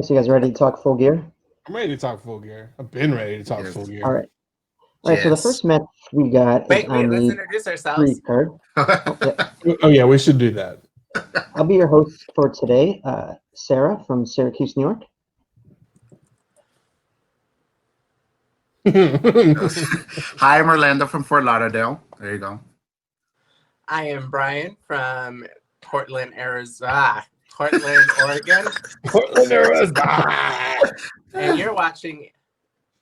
So you guys ready to talk Full Gear? I'm ready to talk Full Gear. I've been ready to talk Yes. Full All Gear. right. All right. So the first match we got is Wait, on let's the introduce ourselves. pre-card. Oh, yeah. Oh yeah, we should do that. I'll be your host for today, Sarah from Syracuse, New York. Hi, I'm Orlando from Fort Lauderdale. There you go. I am Brian from Portland, Arizona. Portland, Oregon. Portland, Arizona. And you're watching.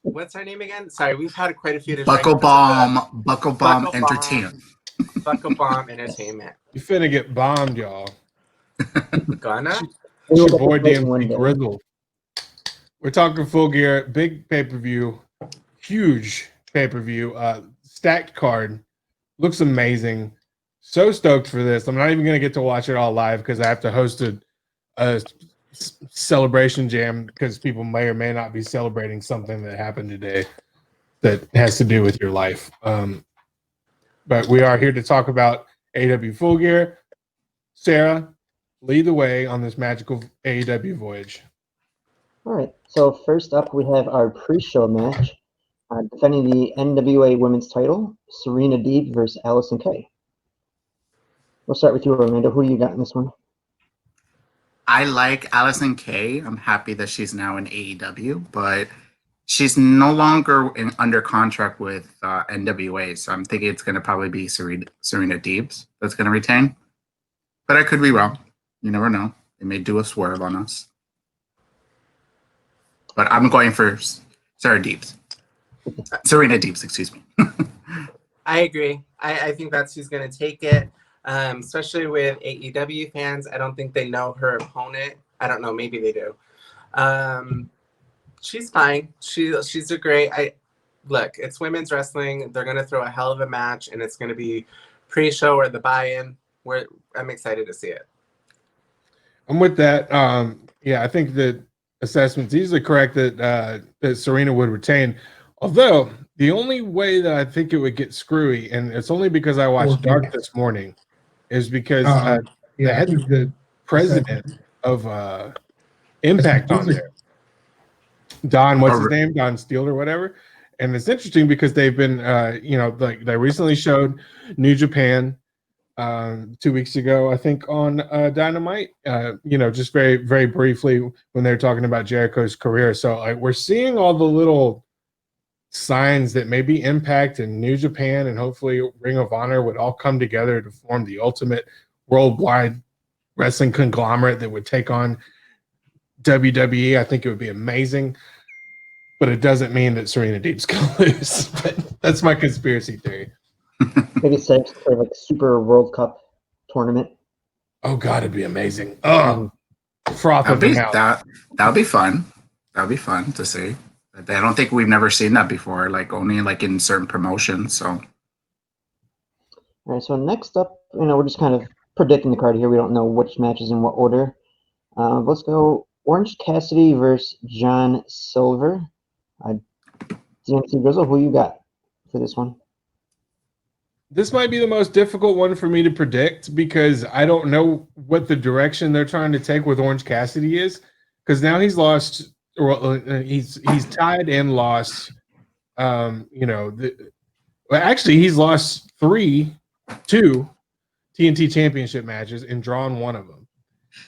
What's our name again? Sorry, we've had quite a few distractions. BuckleBomb Entertainment. BuckleBomb Entertainment. You finna get bombed, y'all. Gonna? It's your boy We'll get to play one DMC day. Grizzle. We're talking Full Gear, big pay-per-view, huge pay-per-view, stacked card. Looks amazing. So stoked for this. I'm not even gonna get to watch it all live because I have to host a celebration jam because people may or may not be celebrating something that happened today that has to do with your life. But we are here to talk about AEW Full Gear. Sarah, lead the way on this magical AEW voyage. All right. So first up, we have our pre-show match, defending the NWA Women's Title, Serena Deeb versus Allison Kay. We'll start with you, Orlando. Who you got in this one? I like Allison Kay. I'm happy that she's now in AEW, but she's no longer under contract with NWA. So I'm thinking it's going to probably be Serena Deebs that's going to retain. But I could be wrong. You never know. They may do a swerve on us. But I'm going for Serena Deebs, excuse me. I agree. I think that's who's going to take it, especially with AEW fans. I don't think they know her opponent. I don't know. Maybe they do. She's fine. She's a great. Look, it's women's wrestling. They're going to throw a hell of a match, and it's going to be pre-show or the buy-in. I'm excited to see it. I'm with that. Yeah, I think that assessment's easily correct that Serena would retain. Although the only way that I think it would get screwy, and it's only because I watched Dark this morning, is because the president of Impact on there, Don, what's his name? Don Steele or whatever. And it's interesting because they've been, like they recently showed New Japan 2 weeks ago, I think, on Dynamite. Just very, very briefly when they were talking about Jericho's career. So like we're seeing all the little signs that maybe Impact and New Japan and hopefully Ring of Honor would all come together to form the ultimate worldwide wrestling conglomerate that would take on WWE. I think it would be amazing, but it doesn't mean that Serena Deeb's gonna lose. But that's my conspiracy theory. Maybe set up for like Super World Cup tournament. Oh God, it'd be amazing. Oh, froth of the mouth. That would be fun. That would be fun to see. I don't think we've never seen that before, like only like in certain promotions. So, All right. So next up, we're just kind of predicting the card here. We don't know which matches in what order. Let's go Orange Cassidy versus John Silver. DMC Grizzle, who you got for this one? This might be the most difficult one for me to predict because I don't know what the direction they're trying to take with Orange Cassidy is. Because now he's lost, or he's tied and lost. Actually, he's lost 2 TNT Championship matches and drawn one of them.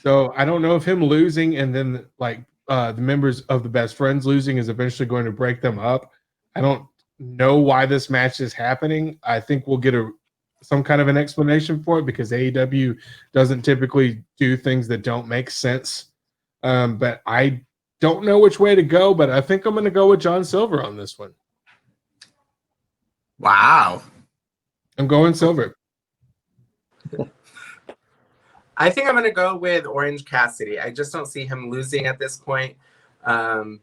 So I don't know if him losing and then the members of the Best Friends losing is eventually going to break them up. I don't know why this match is happening. I think we'll get some kind of an explanation for it because AEW doesn't typically do things that don't make sense. But I don't know which way to go, but I think I'm going to go with John Silver on this one. wow. I'm going Silver. I think I'm going to go with Orange Cassidy. I just don't see him losing at this point. I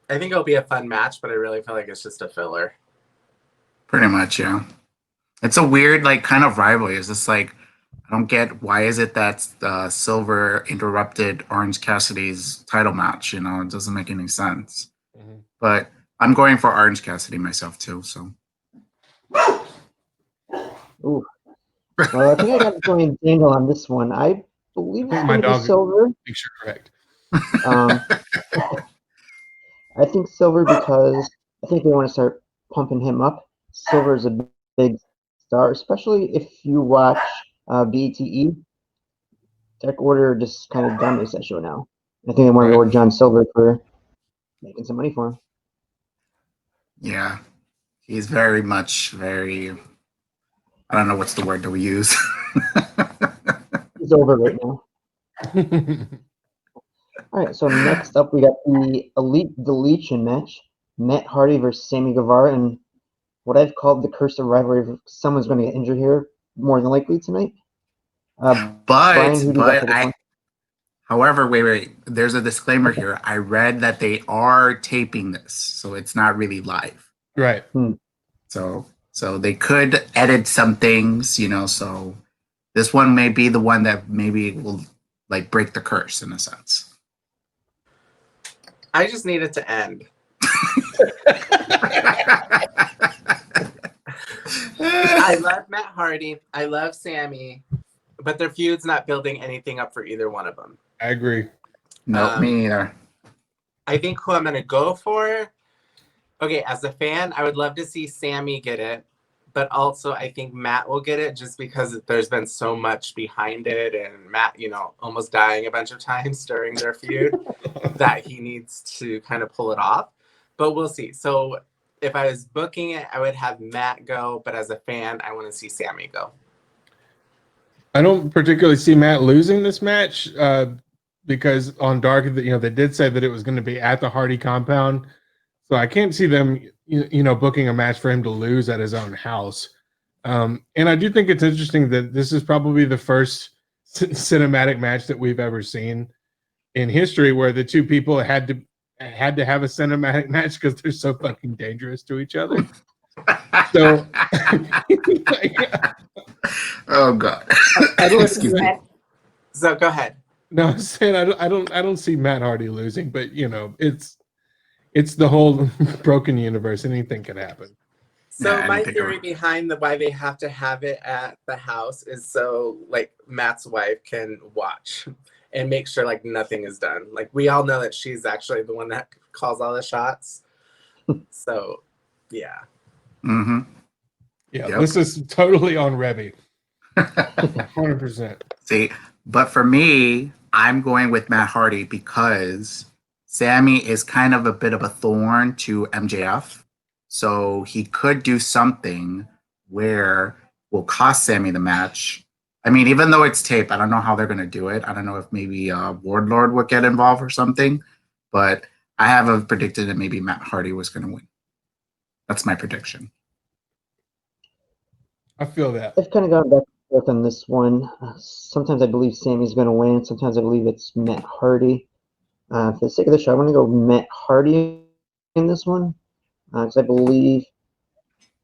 think it'll be a fun match, but I really feel like it's just a filler. Pretty much, yeah. It's a weird, kind of rivalry. It's just I don't get why is it that Silver interrupted Orange Cassidy's title match? It doesn't make any sense. Mm-hmm. But I'm going for Orange Cassidy myself too. So. Ooh. Well, I think I got going Daniel on this one. I believe it's my going to dog be Silver. Thinks you're correct. Um, I think Silver because I think they want to start pumping him up. Silver is a big star, especially if you watch BTE. Dark Order just kind of dominates that show now. I think they want to Right. reward John Silver for making some money for him. Yeah, he's very much very. I don't know what's the word that we use. He's over right now. All right, so next up we got the Elite Deletion match: Matt Hardy versus Sammy Guevara, and what I've called the curse of rivalry. Someone's going to get injured here, more than likely tonight. Brian, who do you got for this one? However, wait. There's a disclaimer here. I read that they are taping this, so it's not really live. Right. So they could edit some things, so this one may be the one that maybe will like break the curse in a sense. I just need it to end. I love Matt Hardy. I love Sammy, but their feud's not building anything up for either one of them. I agree. No, me either. I think who I'm going to go for, okay, as a fan, I would love to see Sammy get it, but also I think Matt will get it just because there's been so much behind it and Matt, almost dying a bunch of times during their feud that he needs to kind of pull it off. But we'll see. So if I was booking it, I would have Matt go, but as a fan, I want to see Sammy go. I don't particularly see Matt losing this match because on Dark, they did say that it was going to be at the Hardy compound. So I can't see them, booking a match for him to lose at his own house. And I do think it's interesting that this is probably the first cinematic match that we've ever seen in history where the two people had to have a cinematic match because they're so fucking dangerous to each other. So, oh god. Excuse me. So go ahead. No, I'm saying I don't see Matt Hardy losing, but it's the whole broken universe. Anything can happen. So my theory behind why they have to have it at the house is so like Matt's wife can watch and make sure like nothing is done. Like we all know that she's actually the one that calls all the shots. So yeah. Mm-hmm. Yeah, yep. This is totally on Revy. 100%. See, but for me, I'm going with Matt Hardy because Sammy is kind of a bit of a thorn to MJF. So he could do something where will cost Sammy the match. I mean, even though it's tape, I don't know how they're going to do it. I don't know if maybe Wardlord would get involved or something. But I have predicted that maybe Matt Hardy was going to win. That's my prediction. I feel that. I've kind of gone back and forth on this one. Sometimes I believe Sammy's going to win. Sometimes I believe it's Matt Hardy. For the sake of the show, I'm going to go Matt Hardy in this one. Because I believe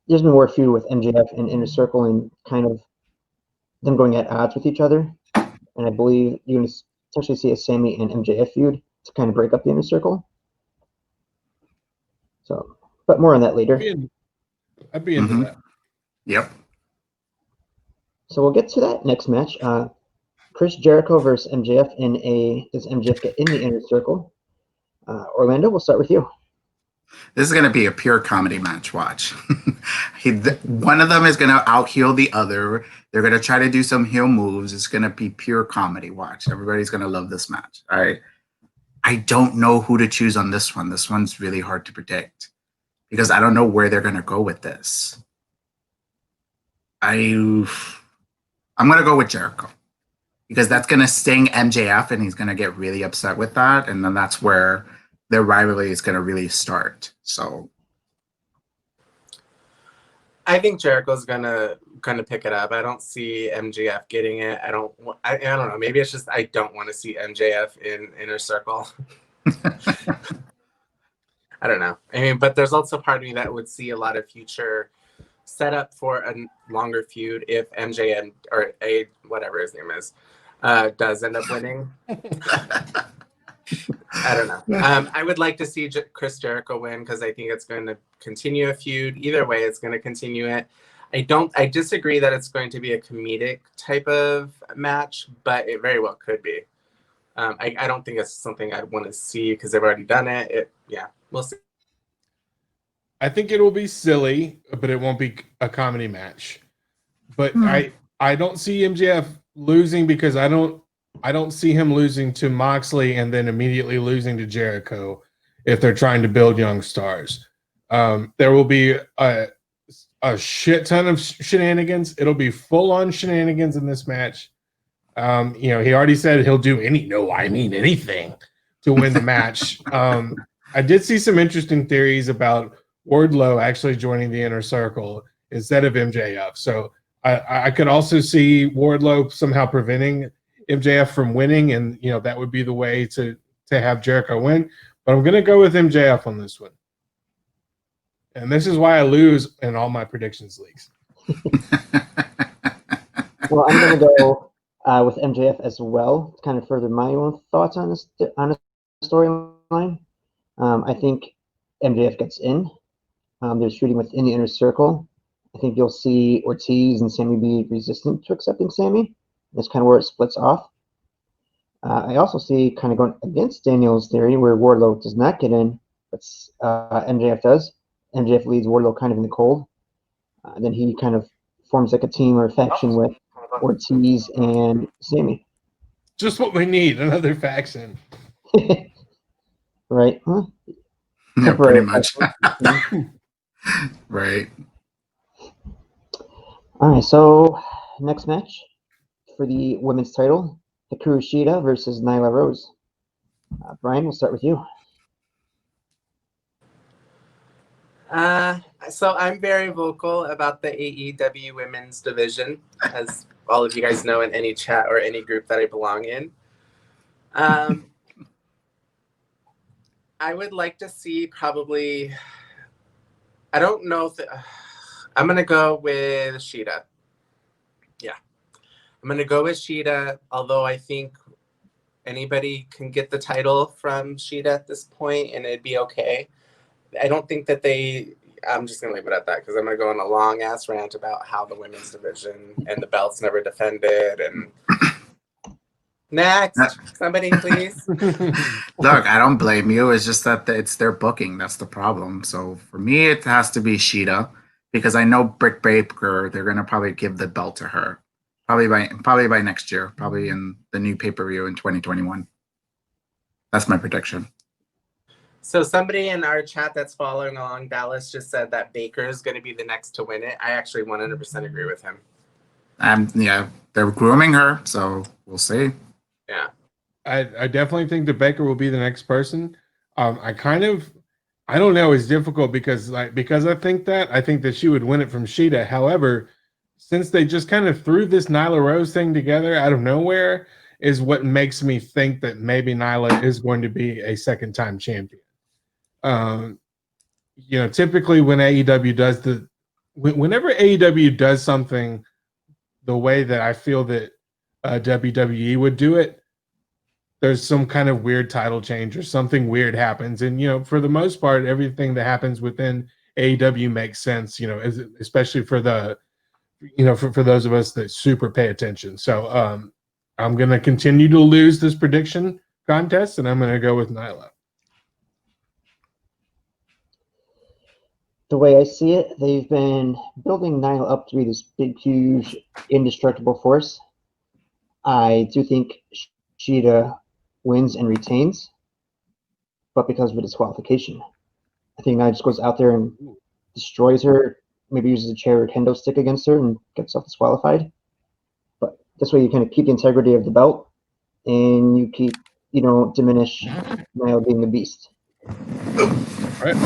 there's been more feud with MJF and Inner Circle and kind of them going at odds with each other. And I believe you're going to essentially see a Sammy and MJF feud to kind of break up the Inner Circle. So, but more on that later. I'd be into that. Yep. So we'll get to that next match. Chris Jericho versus MJF does MJF get in the Inner Circle? Orlando, we'll start with you. This is going to be a pure comedy match. Watch. One of them is going to out-heel the other. They're going to try to do some heel moves. It's going to be pure comedy. Watch. Everybody's going to love this match. All right. I don't know who to choose on this one. This one's really hard to predict because I don't know where they're going to go with this. I'm going to go with Jericho because that's going to sting MJF and he's going to get really upset with that. And then that's where their rivalry is going to really start. So I think Jericho's gonna pick it up. I don't see MJF getting it. I don't know. Maybe it's just I don't want to see MJF in Inner Circle. I don't know. I mean, but there's also part of me that would see a lot of future setup for a longer feud if MJ or whatever his name is does end up winning. I don't know. I would like to see Chris Jericho win because I think it's going to continue a feud. Either way, it's going to continue it. I disagree that it's going to be a comedic type of match, but it very well could be. I don't think it's something I'd want to see because they've already done it. Yeah, we'll see. I think it will be silly, but it won't be a comedy match. But I don't see MJF losing because I don't see him losing to Moxley and then immediately losing to Jericho if they're trying to build young stars. There will be a shit ton of shenanigans. It'll be full on shenanigans in this match. He already said he'll do anything to win the match. I did see some interesting theories about Wardlow actually joining the Inner Circle instead of MJF. So I could also see Wardlow somehow preventing MJF from winning, and that would be the way to have Jericho win. But I'm going to go with MJF on this one, and this is why I lose in all my predictions leagues. Well, I'm going to go with MJF as well to kind of further my own thoughts on this storyline. I think MJF gets in. They're shooting within the Inner Circle. I think you'll see Ortiz and Sammy be resistant to accepting Sammy. That's kind of where it splits off. I also see kind of going against Daniel's theory where Wardlow does not get in, but MJF does. MJF leads Wardlow kind of in the cold. Then he kind of forms like a team or a faction with Ortiz and Sammy. Just what we need, another faction. Right? Huh? Yeah, pretty much. Right. All right, so next match for the women's title, Hikaru Shida versus Nyla Rose. Brian, we'll start with you. So I'm very vocal about the AEW women's division, as all of you guys know in any chat or any group that I belong in. I would like to see probably, I don't know if, I'm going to go with Shida. Yeah. I'm going to go with Shida, although I think anybody can get the title from Shida at this point and it'd be okay. I don't think that I'm just going to leave it at that because I'm going to go on a long ass rant about how the women's division and the belts never defended and next, somebody please. Look, I don't blame you. It's just that it's their booking. That's the problem. So for me, it has to be Shida because I know Britt Baker, they're going to probably give the belt to her. Probably by next year, probably in the new pay-per-view in 2021. That's my prediction. So somebody in our chat that's following along, Dallas, just said that Baker is going to be the next to win it. I actually 100% agree with him. Yeah, they're grooming her, so we'll see. Yeah. I definitely think that Baker will be the next person. I don't know. It's difficult because I think that she would win it from Shida. However, since they just kind of threw this Nyla Rose thing together out of nowhere is what makes me think that maybe Nyla is going to be a second-time champion. Typically when whenever AEW does something the way that I feel that WWE would do it, there's some kind of weird title change or something weird happens. And, for the most part, everything that happens within AEW makes sense, especially for for those of us that super pay attention. So I'm going to continue to lose this prediction contest, and I'm going to go with Nyla. The way I see it, they've been building Nyla up to be this big, huge, indestructible force. I do think Shida wins and retains, but because of a disqualification. I think Nyla just goes out there and destroys her, maybe uses a chair or kendo stick against her and gets herself disqualified. But this way you kind of keep the integrity of the belt and you keep, diminish Nyla being the beast. All right.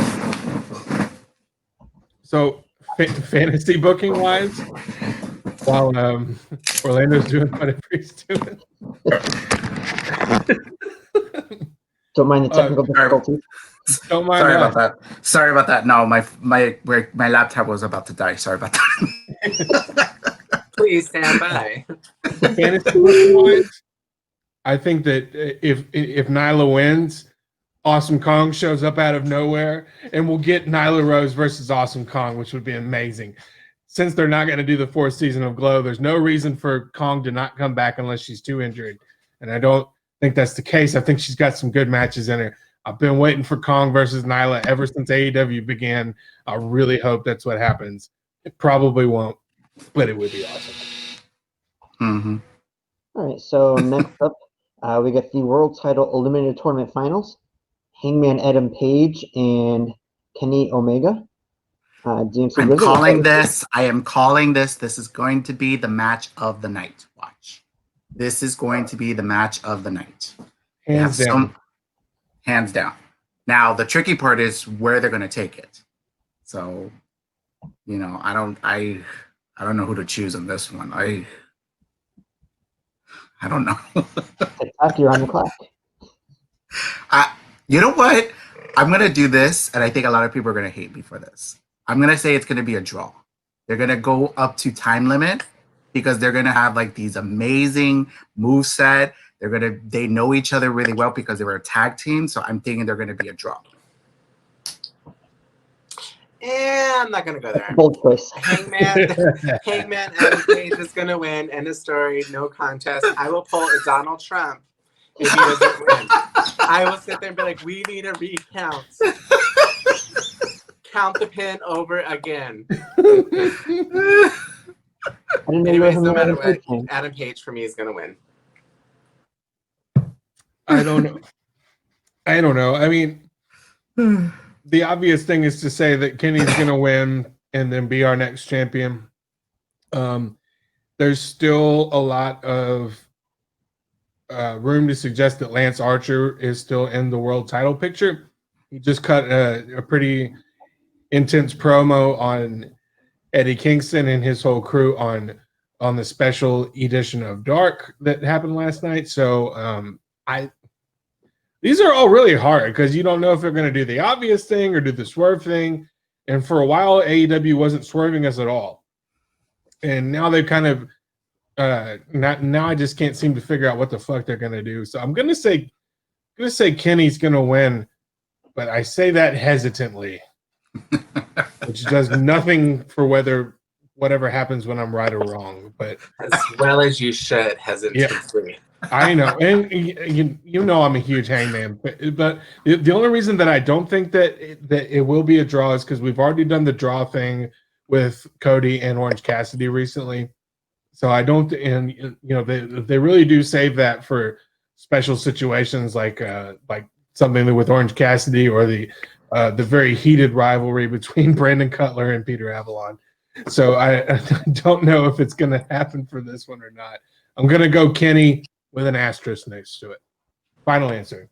So fantasy booking wise, while Orlando's doing whatever he's doing. Don't mind the technical difficulties. Don't mind. Sorry about that. No, my laptop was about to die. Sorry about that. Please stand by. Fantasy booking wise, I think that if Nyla wins, Awesome Kong shows up out of nowhere, and we'll get Nyla Rose versus Awesome Kong, which would be amazing. Since they're not going to do the fourth season of Glow, there's no reason for Kong to not come back unless she's too injured. And I don't think that's the case. I think she's got some good matches in her. I've been waiting for Kong versus Nyla ever since AEW began. I really hope that's what happens. It probably won't, but it would be awesome. Mm-hmm. All right, so next up, we got the World Title Eliminator Tournament Finals. Hangman Adam Page and Kenny Omega. DMC I'm Blizzard, calling this. I am calling this. This is going to be the match of the night. Watch. This is going to be the match of the night. Hands down. Hands down. Now the tricky part is where they're going to take it. So, you know, I don't know who to choose on this one. I don't know. TikTok, you're on the clock. You know what? I'm going to do this, and I think a lot of people are going to hate me for this. I'm going to say it's going to be a draw. They're going to go up to time limit because they're going to have like these amazing moveset. They know each other really well because they were a tag team. So I'm thinking they're going to be a draw. I'm not gonna go there. Bold choice. Hangman Adam Page is gonna win. End of story. No contest. I will pull a Donald Trump if he doesn't win. I will sit there and be like, we need a recount. Count the pin over again. I didn't know you were Anyways, no from matter Adam Page what, fan. Adam Page for me is gonna win. I don't know. I mean, the obvious thing is to say that Kenny's going to win and then be our next champion. There's still a lot of room to suggest that Lance Archer is still in the world title picture. He just cut a pretty intense promo on Eddie Kingston and his whole crew on the special edition of Dark that happened last night. So these are all really hard because you don't know if they're going to do the obvious thing or do the swerve thing. And for a while, AEW wasn't swerving us at all. And now they've kind of now I just can't seem to figure out what the fuck they're going to do. So I'm going to say Kenny's going to win, but I say that hesitantly, which does nothing for whatever happens when I'm right or wrong. But As well as you should, hesitantly. Yeah. I know, and you know I'm a huge Hangman, but the only reason that I don't think that it will be a draw is because we've already done the draw thing with Cody and Orange Cassidy recently, so I don't, and you know they really do save that for special situations like something with Orange Cassidy or the very heated rivalry between Brandon Cutler and Peter Avalon. So I don't know if it's going to happen for this one or not. I'm going to go Kenny with an asterisk next to it. Final answer.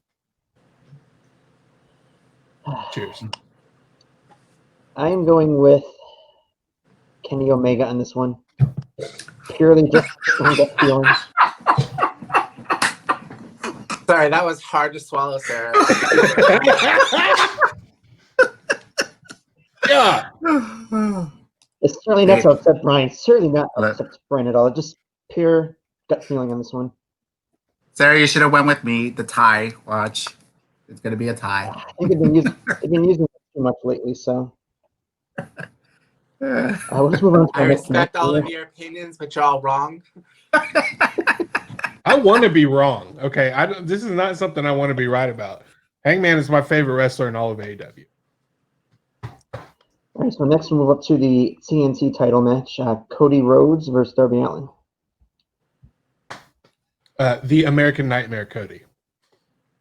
Cheers. I'm going with Kenny Omega on this one. Purely just on that feeling. Sorry, that was hard to swallow, Sarah. Yeah. It's certainly not to upset Brian. Certainly not upset Brian at all. Just pure gut feeling on this one. Sarah, you should have went with me. The tie. Watch. It's going to be a tie. I think they've been using it too much lately, so. Let's move on to I the next respect match. all of your opinions, but you're all wrong. I want to be wrong. Okay. This is not something I want to be right about. Hangman is my favorite wrestler in all of AEW. All right, so next we'll move up to the TNT title match. Cody Rhodes versus Darby Allin. The American Nightmare, Cody.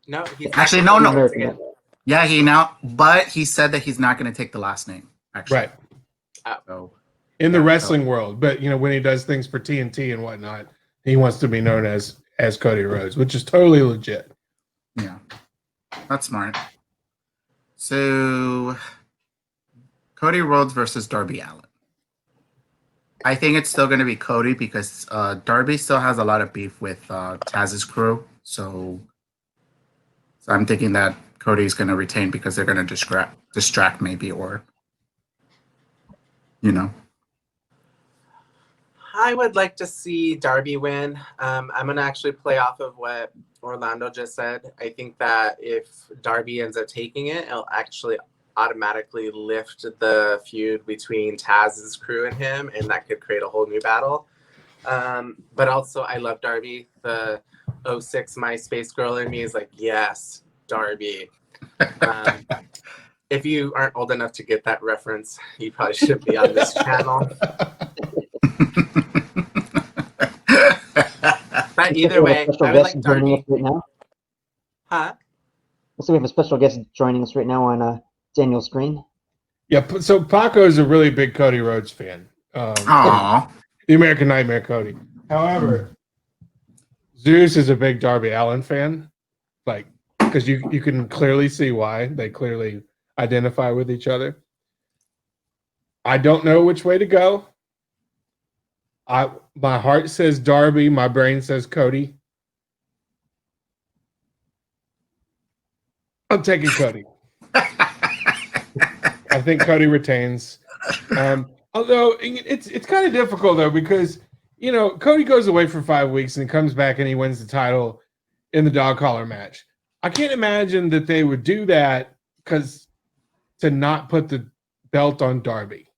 No, he's Actually, not no. American Nightmare. Yeah, but he said that he's not going to take the last name. Actually. Right. So, In the wrestling world, but you know when he does things for TNT and whatnot, he wants to be known as Cody Rhodes, which is totally legit. yeah, that's smart. So, Cody Rhodes versus Darby Allin. I think it's still going to be Cody because Darby still has a lot of beef with Taz's crew. So I'm thinking that Cody's going to retain because they're going to distract maybe, or you know. I would like to see Darby win. I'm going to actually play off of what Orlando just said. I think that if Darby ends up taking it, it'll actually automatically lift the feud between Taz's crew and him, and that could create a whole new battle. But also, I love Darby. The 06 MySpace girl in me is like, yes, Darby. If you aren't old enough to get that reference, you probably shouldn't be on this channel. But either way, I would like Darby. Right now. Huh? So we have a special guest joining us right now on Daniel's screen. Yeah, so Paco is a really big Cody Rhodes fan. Aww. The American Nightmare Cody. However, Zeus is a big Darby Allin fan. Like, because you can clearly see why. They clearly identify with each other. I don't know which way to go. My heart says Darby, my brain says Cody. I'm taking Cody. I think Cody retains. Although it's kind of difficult though, because Cody goes away for 5 weeks and comes back and he wins the title in the dog collar match. I can't imagine that they would do that because to not put the belt on Darby,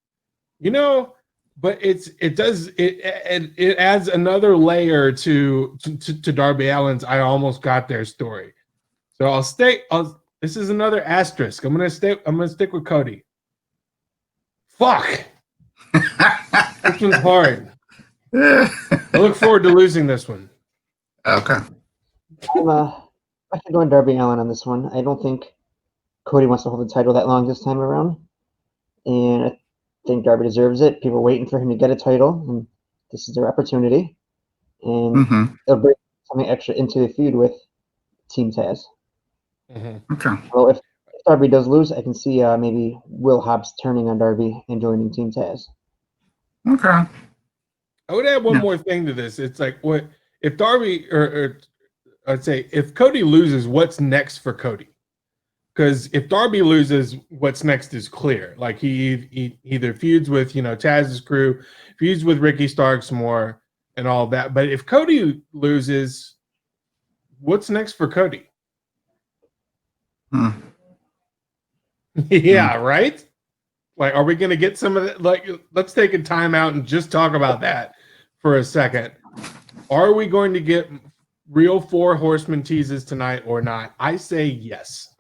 but it adds another layer to Darby Allin's I almost got there story. So this is another asterisk. I'm gonna stick with Cody. Fuck. This one's hard. I look forward to losing this one. Okay. I can go on Darby Allin on this one. I don't think Cody wants to hold the title that long this time around, and I think Darby deserves it. People are waiting for him to get a title, and this is their opportunity. And it'll bring something extra into the feud with Team Taz. Okay. Well, if Darby does lose, I can see maybe Will Hobbs turning on Darby and joining Team Taz. Okay. I would add one more thing to this. It's like, what if Darby, or I'd say if Cody loses, what's next for Cody? Because if Darby loses, what's next is clear. Like he either feuds with Taz's crew, feuds with Ricky Starks more, and all that. But if Cody loses, what's next for Cody? Yeah, right? Like, are we going to get some of that? Like, let's take a time out and just talk about that for a second. Are we going to get real 4 horseman teases tonight or not? I say yes.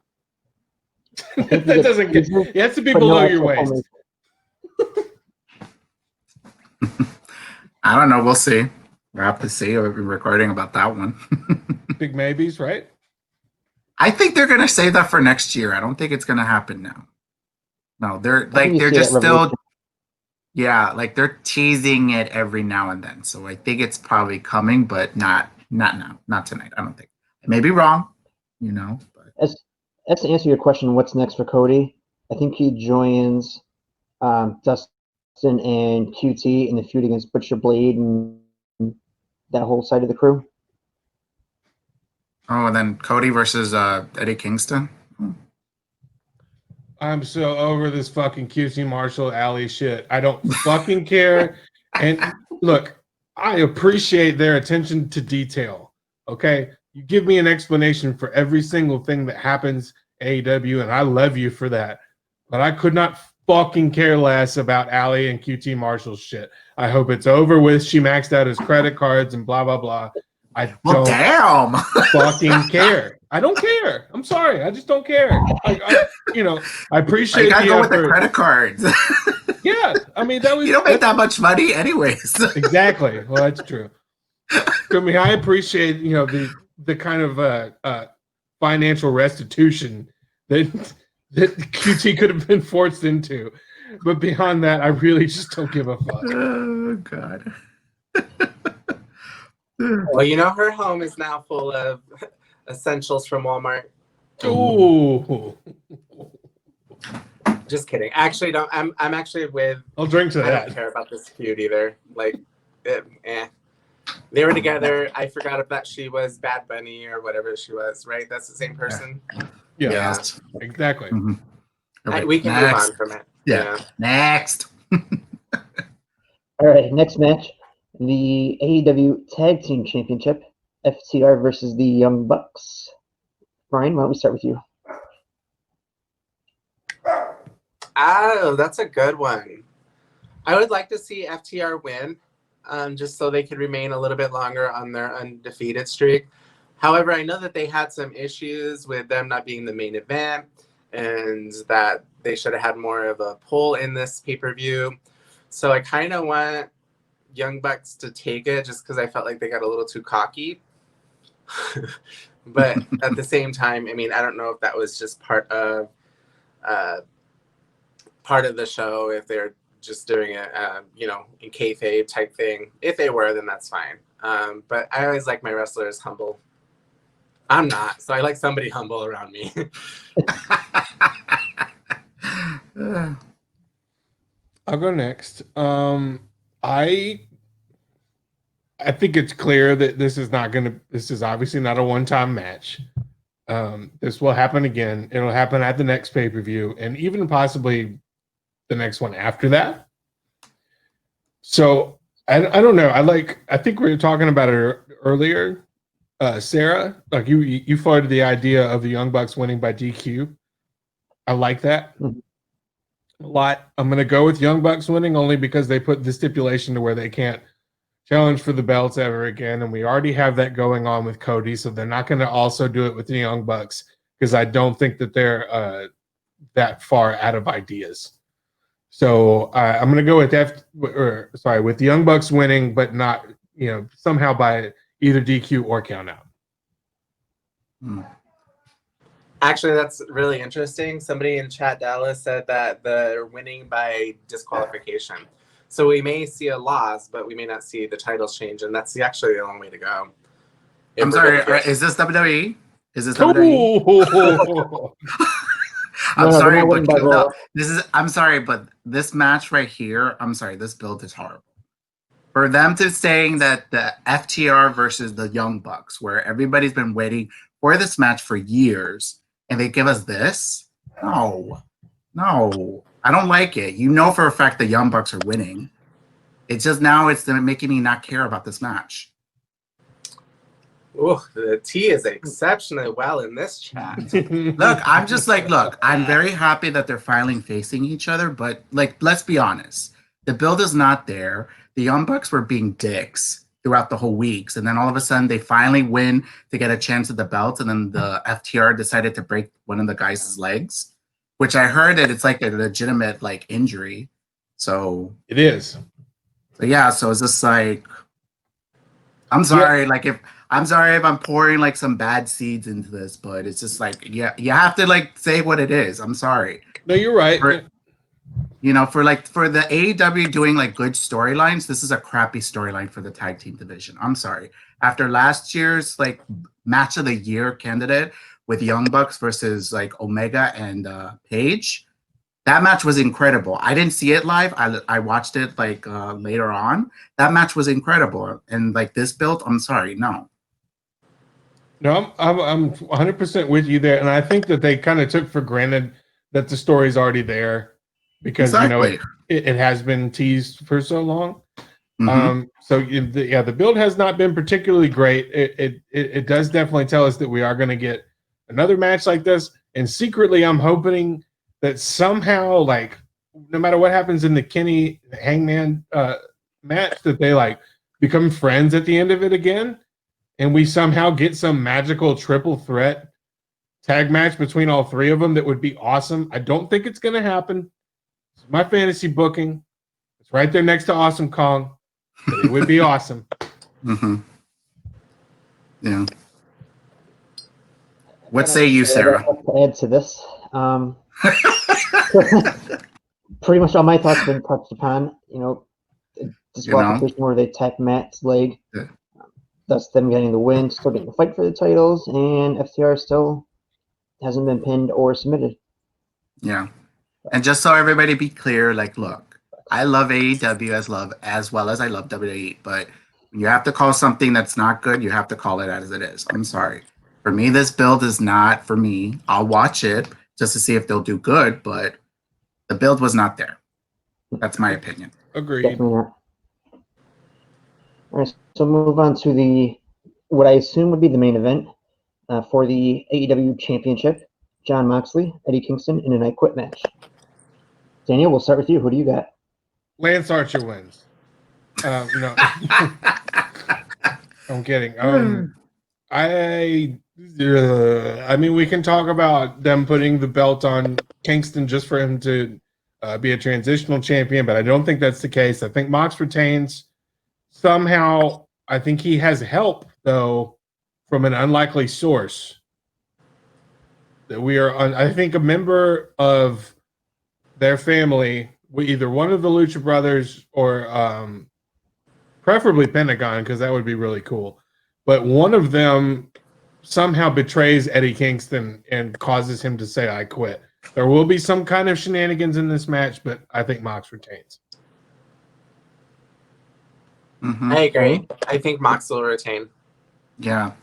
That doesn't get. It has to be below your waist. I don't know. We'll see. We'll have to see. We'll be recording about that one. Big maybes, right? I think they're gonna save that for next year. I don't think it's gonna happen now. No, they're just still, like they're teasing it every now and then. So I think it's probably coming, but not now, not tonight. I don't think. I may be wrong, But As to answer your question, what's next for Cody? I think he joins Dustin and QT in the feud against Butcher Blade and that whole side of the crew. Oh, and then Cody versus Eddie Kingston. I'm so over this fucking QT Marshall Alley shit. I don't fucking care. And look, I appreciate their attention to detail. Okay, you give me an explanation for every single thing that happens AEW, and I love you for that. But I could not fucking care less about Alley and QT Marshall's shit. I hope it's over with. She maxed out his credit cards and blah blah blah. I don't fucking care. I don't care. I'm sorry. I just don't care. I appreciate you gotta the go effort. with the credit cards. Yeah, I mean that was. You don't make that much money, anyways. Exactly. Well, that's true. I mean, I appreciate the kind of financial restitution that QT could have been forced into, but beyond that, I really just don't give a fuck. Oh God. Well, her home is now full of essentials from Walmart. Ooh. Just kidding. Actually, don't. I'm actually with. I'll drink to I that. don't care about this feud either. Like, they were together. I forgot if that she was Bad Bunny or whatever she was. Right? That's the same person. Yeah. Exactly. Mm-hmm. Right, we can move on from it. Yeah. Next. All right, next match. The AEW Tag Team Championship, FTR versus the Young Bucks. Brian, why don't we start with you? Oh, that's a good one. I would like to see FTR win, just so they could remain a little bit longer on their undefeated streak. However, I know that they had some issues with them not being the main event and that they should have had more of a pull in this pay-per-view. So I kind of want Young Bucks to take it just because I felt like they got a little too cocky. But at the same time, I mean, I don't know if that was just part of the show, if they're just doing it, in kayfabe type thing. If they were, then that's fine. But I always like my wrestlers humble. I'm not, so I like somebody humble around me. I'll go next. I think it's clear that this is obviously not a one-time match. This will happen again. It'll happen at the next pay-per-view and even possibly the next one after that. So I don't know. I think we were talking about it earlier. Sarah, like you floated the idea of the Young Bucks winning by DQ. I like that a lot. I'm going to go with Young Bucks winning only because they put the stipulation to where they can't challenge for the belts ever again, and we already have that going on with Cody, so they're not going to also do it with the Young Bucks because I don't think that they're that far out of ideas. So I'm going to go with with the Young Bucks winning, but not somehow by either DQ or count out. Actually, that's really interesting. Somebody in chat, Dallas, said that they're winning by disqualification. So we may see a loss, but we may not see the titles change, and that's actually the only way to go. I'm sorry, is this WWE? Is this WWE? I'm sorry, but I'm sorry, but this match right here, I'm sorry, this build is horrible. For them to saying that the FTR versus the Young Bucks, where everybody's been waiting for this match for years, and they give us this? No, I don't like it. You know for a fact the Young Bucks are winning. It's just now it's making me not care about this match. Oh, the tea is exceptionally well in this chat. I'm very happy that they're finally facing each other, but let's be honest. The build is not there. The Young Bucks were being dicks throughout the whole weeks, and then all of a sudden they finally win to get a chance at the belts, and then the FTR decided to break one of the guys' legs, which I heard that it's like a legitimate injury. So it is. So yeah, so it's just like I'm sorry, I'm sorry if I'm pouring some bad seeds into this, but it's just you have to say what it is. I'm sorry. No, you're right. For the AEW doing good storylines, this is a crappy storyline for the tag team division. I'm sorry. After last year's match of the year candidate with Young Bucks versus Omega and Page, that match was incredible. I didn't see it live. I watched it later on. That match was incredible. And this build, I'm sorry, no. No, I'm 100% with you there, and I think that they kind of took for granted that the story's already there because it has been teased for so long. Mm-hmm. The build has not been particularly great. It does definitely tell us that we are going to get another match like this, and secretly I'm hoping that somehow, no matter what happens in the Kenny Hangman match, that they become friends at the end of it again, and we somehow get some magical triple threat tag match between all three of them. That would be awesome. I don't think it's going to happen. It's my fantasy booking. It's right there next to Awesome Kong. But it would be awesome. Mm-hmm. Yeah. What say you, Sarah? To add to this, pretty much all my thoughts have been touched upon. Disqualification where they attack Matt's leg. Yeah. Thus them getting the win, still getting the fight for the titles, and FTR still hasn't been pinned or submitted. Yeah. And just so everybody be clear, look, I love AEW as well as I love WWE, but when you have to call something that's not good, you have to call it as it is. I'm sorry. For me, this build is not for me. I'll watch it just to see if they'll do good, but the build was not there. That's my opinion. Agreed. Definitely not. All right, so move on to what I assume would be the main event for the AEW Championship. Jon Moxley, Eddie Kingston in an I Quit match. Daniel, we'll start with you. Who do you got? Lance Archer wins. No. I'm kidding. I mean, we can talk about them putting the belt on Kingston just for him to be a transitional champion, but I don't think that's the case. I think Mox retains somehow. I think he has help, though, from an unlikely source. That we are on, I think a member of their family, either one of the Lucha Brothers or preferably Pentagon, because that would be really cool. But one of them somehow betrays Eddie Kingston and causes him to say, I quit. There will be some kind of shenanigans in this match, but I think Mox retains. Mm-hmm. I agree. I think Mox will retain. Yeah.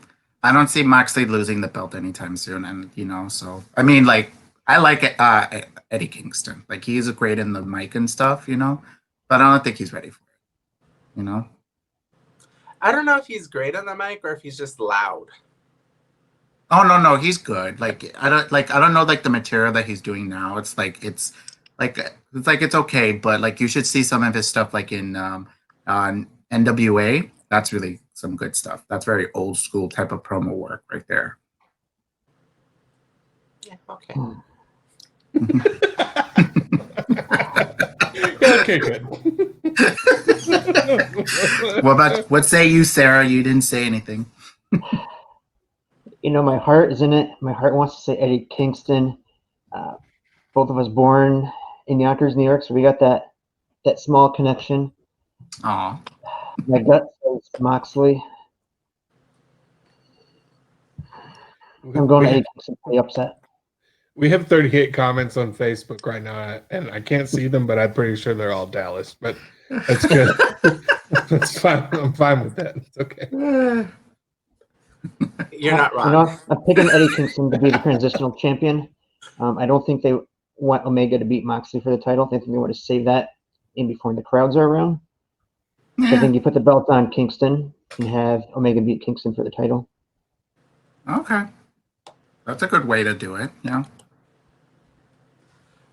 I don't see Moxley losing the belt anytime soon. And, you know, so, I mean, like, I like Eddie Kingston. Like, he's great in the mic and stuff, you know, but I don't think he's ready for it, you know? I don't know if he's great on the mic or if he's just loud. Oh, no, he's good. Like, I don't know, like, the material that he's doing now. It's it's okay, but, like, you should see some of his stuff, like, in NWA. That's really some good stuff. That's very old school type of promo work right there. Yeah, okay. Okay, good. What say you, Sarah? You didn't say anything. You know, my heart is in it. My heart wants to say Eddie Kingston. Both of us born in Yonkers, New York, so we got that small connection. Aw. My gut says Moxley. I'm going to Eddie Kingston for the upset. We have 38 comments on Facebook right now, and I can't see them, but I'm pretty sure they're all Dallas. But that's good. That's fine. I'm fine with that. It's okay. You're not wrong. You know, I'm picking Eddie Kingston to be the transitional champion. I don't think they want Omega to beat Moxley for the title. I think they want to save that in before the crowds are around. So I think you put the belt on Kingston and have Omega beat Kingston for the title. Okay. That's a good way to do it, yeah.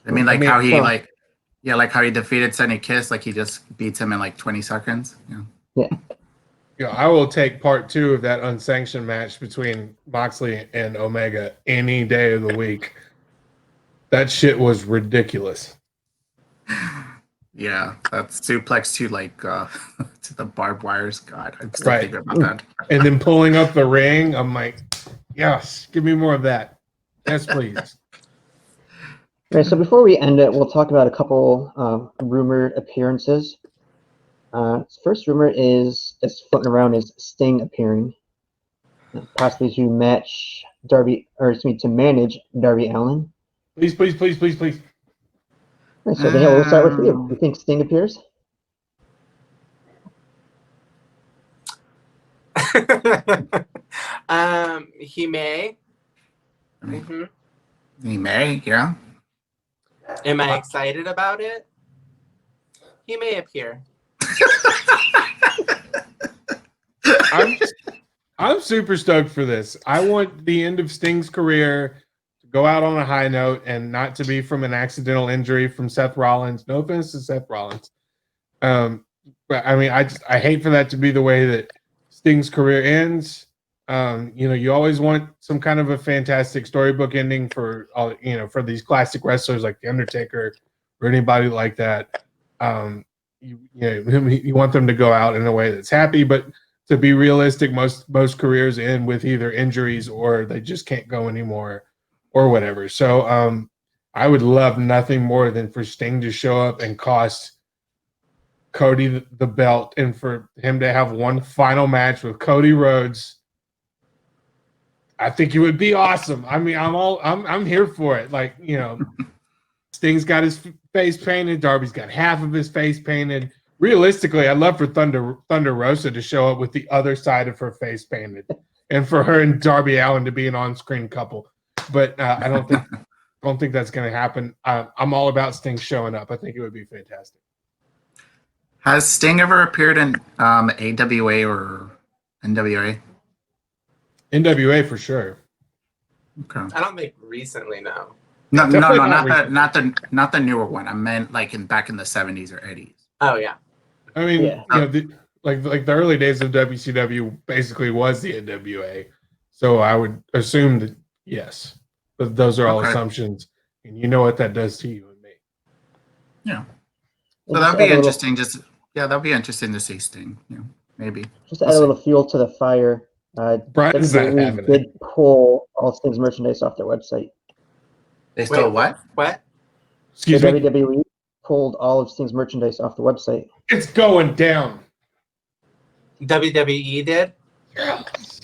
I mean, how he how he defeated Sonny Kiss, like he just beats him in like 20 seconds. Yeah. Yeah, I will take part 2 of that unsanctioned match between Moxley and Omega any day of the week. That shit was ridiculous. Yeah, that suplex to to the barbed wires. God, I'm still thinking about that. And then pulling up the ring, I'm like, yes, give me more of that. Yes, please. All right, so before we end it, we'll talk about a couple rumored appearances. First rumor that's floating around is Sting appearing, possibly to manage Darby Allin. Please. All right, so Daniel, we'll start with you. You think Sting appears? He may. Mm-hmm. He may, yeah. Am I excited about it? He may appear. I'm super stoked for this. I want the end of Sting's career to go out on a high note and not to be from an accidental injury from Seth Rollins. No offense to Seth Rollins. But I mean, I hate for that to be the way that Sting's career ends. You always want some kind of a fantastic storybook ending for for these classic wrestlers like The Undertaker or anybody like that. You want them to go out in a way that's happy, but to be realistic, most careers end with either injuries or they just can't go anymore or whatever. So I would love nothing more than for Sting to show up and cost Cody the belt and for him to have one final match with Cody Rhodes. I think it would be awesome. I mean, I'm here for it. Like, Sting's got his face painted. Darby's got half of his face painted. Realistically, I'd love for Thunder Rosa to show up with the other side of her face painted, and for her and Darby Allin to be an on-screen couple. But I don't think that's going to happen. I'm all about Sting showing up. I think it would be fantastic. Has Sting ever appeared in AWA or NWA? NWA for sure. Okay. I don't think recently, no. No, Definitely not the newer one. I meant like back in the 70s or 80s. Oh yeah. I mean, like the early days of WCW basically was the NWA. So I would assume that yes, but those are all Okay. assumptions, and you know what that does to you and me. Yeah. And So just that'd to be add a little, interesting. That'd be interesting to see Sting. Maybe. just to We'll add a see. little fuel to the fire. Brian's not WWE having it. did pull all Sting's merchandise off their website. They still what? What? Excuse The me. WWE pulled all of Sting's merchandise off the website. It's going down. WWE did? Yes.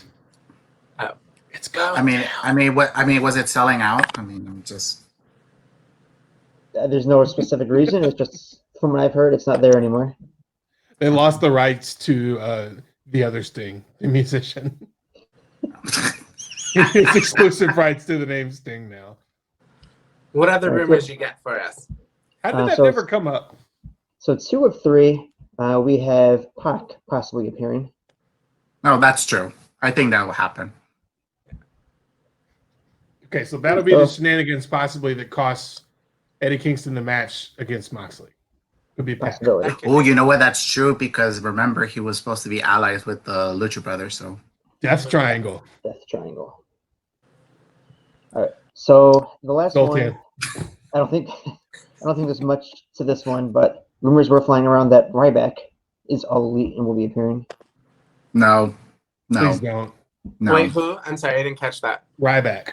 Oh. It's going. I mean, was it selling out? I mean, I'm just. There's no specific reason. It's just, from what I've heard, it's not there anymore. They lost the rights to the other Sting, the musician. It's exclusive rights to the name Sting now. What other All right, rumors you get for us? How did that so never it's- come up? So 2 of 3, we have Pac possibly appearing. No, that's true. I think that will happen. Okay, so that'll be the shenanigans possibly that costs Eddie Kingston the match against Moxley. Could be Pac. Possibility. Oh, you know what? That's true because remember he was supposed to be allies with the Lucha Brothers. So Death Triangle. Death Triangle. All right. So the last Sultan. one, I don't think there's much to this one, but rumors were flying around that Ryback is all elite and will be appearing. no, Please don't. no. Wait, who? I'm sorry, I didn't catch that. Ryback.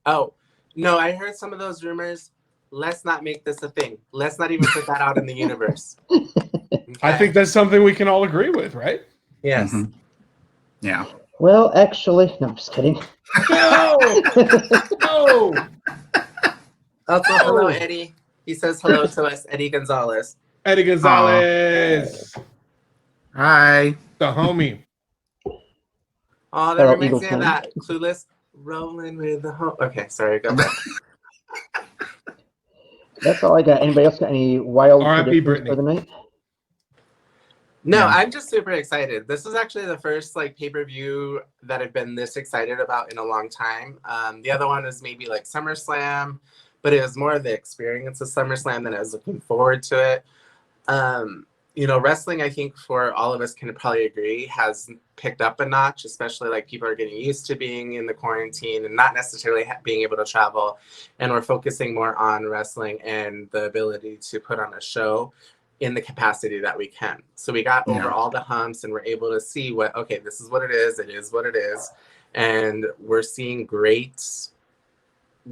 Oh, no, I heard some of those rumors. Let's not make this a thing. Let's not even put that out in the universe. I think that's something we can all agree with, right? Yes. Mhm. Yeah. Well, actually, no, I'm just kidding. No! No! Also, hello, Eddie. He says hello to us, Eddie Gonzalez. Eddie Gonzalez. Hi. The homie. Oh, that Hello, reminds Eagle me of King. that. Clueless. Rolling with the home. Okay, sorry, go ahead. That's all I got. Anybody else got any wild R.I.P. predictions for the night? No, Yeah. I'm just super excited. This is actually the first pay-per-view that I've been this excited about in a long time. The other one is maybe like SummerSlam, but it was more of the experience of SummerSlam than I was looking forward to it. Wrestling, I think for all of us can probably agree, has picked up a notch, especially people are getting used to being in the quarantine and not necessarily being able to travel. And we're focusing more on wrestling and the ability to put on a show in the capacity that we can. So we got over all the humps and we're able to see this is what it is what it is. And we're seeing great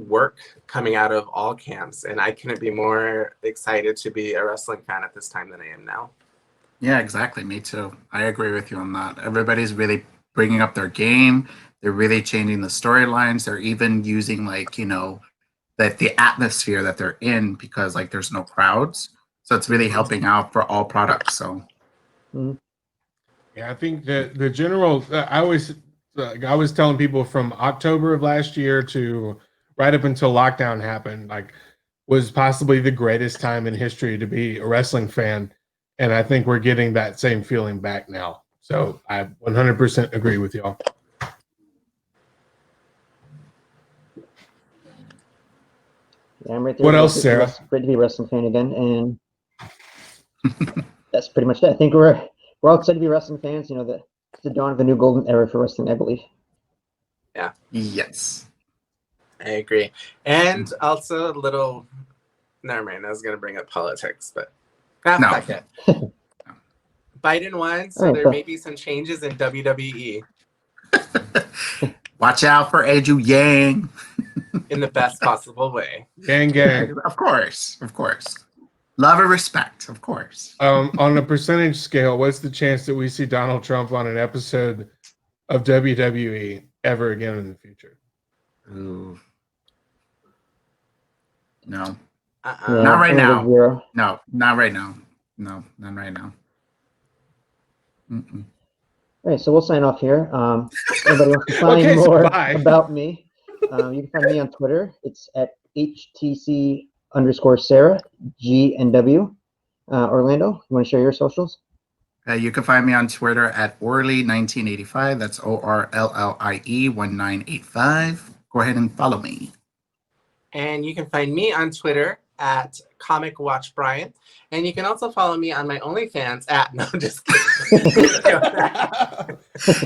work coming out of all camps, and I couldn't be more excited to be a wrestling fan at this time than I am now. Yeah, exactly. Me too. I agree with you on that. Everybody's really bringing up their game. They're really changing the storylines. They're even using that the atmosphere that they're in because there's no crowds. So it's really helping out for all products. So Yeah, I think the general. I was telling people from October of last year to right up until lockdown happened, was possibly the greatest time in history to be a wrestling fan, and I think we're getting that same feeling back now. So I 100% agree with y'all. Yeah, I'm right there. What else, Sarah? Great to be a wrestling fan again, and that's pretty much it. I think we're all excited to be wrestling fans. It's the dawn of a new golden era for wrestling, I believe. Yeah. yes. I agree. And also a little, never mind, I was going to bring up politics, but No. fuck it. Biden won, so there may be some changes in WWE Watch out for Andrew Yang. in the best possible way. Gang, gang. Of course. Love and respect, of course. On a percentage scale, what's the chance that we see Donald Trump on an episode of WWE ever again in the future? Ooh. No. Yeah, Not right now. 0. No, not right now. No, not right now. Mm-mm. All right, so we'll sign off here. Anybody wants to find Okay, so more bye. about me, you can find me on Twitter. It's at HTC_Sarah, GNW. Orlando, you want to share your socials? You can find me on Twitter at Orly1985. That's ORLLIE 1985. Go ahead and follow me. And you can find me on Twitter at Comic Watch Brian. And you can also follow me on my OnlyFans at, no, just kidding.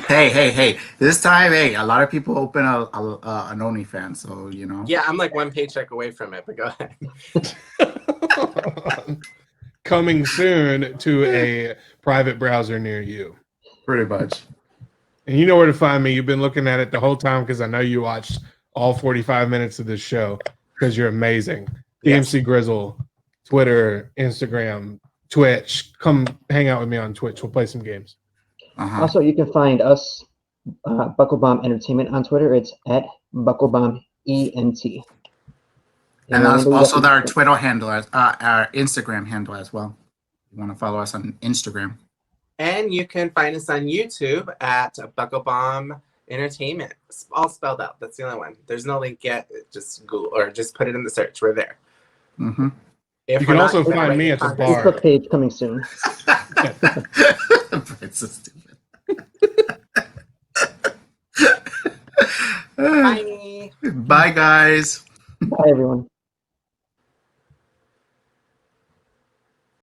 Hey. This time, hey, a lot of people open an OnlyFans, so you know. Yeah, I'm like one paycheck away from it, but go ahead. Coming soon to a private browser near you. Pretty much. And you know where to find me. You've been looking at it the whole time because I know you watched all 45 minutes of this show because you're amazing. Yes. DMC Grizzle, Twitter, Instagram, Twitch. Come hang out with me on Twitch. We'll play some games. Also, you can find us, BuckleBomb Entertainment, on Twitter. It's at BuckleBomb ENT. And we'll that's leave also that- our Twitter handle, our Instagram handle as well. You want to follow us on Instagram. And you can find us on YouTube at BuckleBomb Entertainment. All spelled out. That's the only one. There's no link yet. Just Google or just put it in the search. We're there. Mm-hmm. If You we're can not, also we're find right me in at the contact. bar. Facebook page coming soon. It's so stupid. Bye. Bye, guys. Bye, everyone.